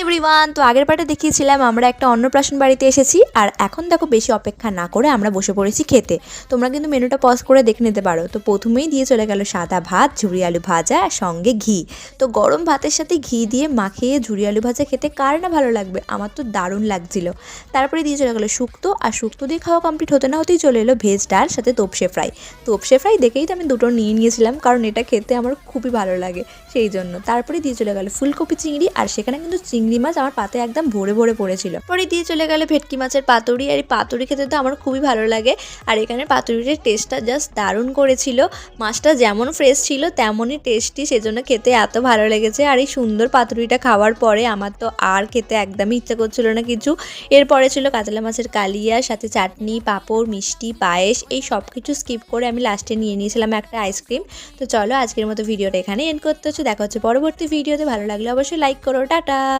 Everyone, তো আগের পার্টে দেখিয়েছিলাম আমরা একটা অন্নপ্রাশন বাড়িতে এসেছি আর এখন দেখো বেশি অপেক্ষা না করে আমরা বসে পড়েছি খেতে। তোমরা কিন্তু মেনুটা পজ করে দেখে নিতে পারো। তো প্রথমেই দিয়ে চলে গেল সাদা ভাত, ঝুরি আলু ভাজা আর সঙ্গে ঘি। তো গরম ভাতের সাথে ঘি দিয়ে মাখিয়ে ঝুরি আলু ভাজা খেতে কার না ভালো লাগবে, আমার তো দারুণ লাগছিল। তারপরে দিয়ে চলে গেল শুক্তো, আর শুক্তো দিয়ে খাওয়া কমপ্লিট হতে না হতেই চলে এলো ভেজ ডাল সাথে তোপসে ফ্রাই। তোপসে ফ্রাই দেখেই তো আমি দুটো নিয়ে নিয়েছিলাম, কারণ এটা খেতে আমার খুবই ভালো লাগে সেই জন্য। তারপরে দিয়ে চলে গেল ফুলকপি চিংড়ি, আর সেখানে কিন্তু চিংড়ি মাছ আমার পাতে একদম ভরে ভরে পড়েছিল। পরে দিয়ে চলে গেল ভেটকি মাছের পাতুরি, আর এই পাতুরি খেতে তো আমার খুবই ভালো লাগে। আর এখানে পাতুরির টেস্টটা জাস্ট দারুণ করেছিল। মাছটা যেমন ফ্রেশ ছিল তেমনই টেস্টি, সেজন্য খেতে এত ভালো লেগেছে। আর এই সুন্দর পাতুরিটা খাওয়ার পরে আমার তো আর খেতে একদমই ইচ্ছা করছিল না কিছু। এরপরে ছিল কাতলা মাছের কালিয়া, সাথে চাটনি, পাঁপড়, মিষ্টি, পায়েস, এই সব কিছু স্কিপ করে আমি লাস্টে নিয়ে নিয়েছিলাম একটা আইসক্রিম। তো চলো আজকের মতো ভিডিওটা এখানে এন্ড করতে হচ্ছে। দেখা হচ্ছে পরবর্তী ভিডিওতে। ভালো লাগলে অবশ্যই লাইক করো। টাটা।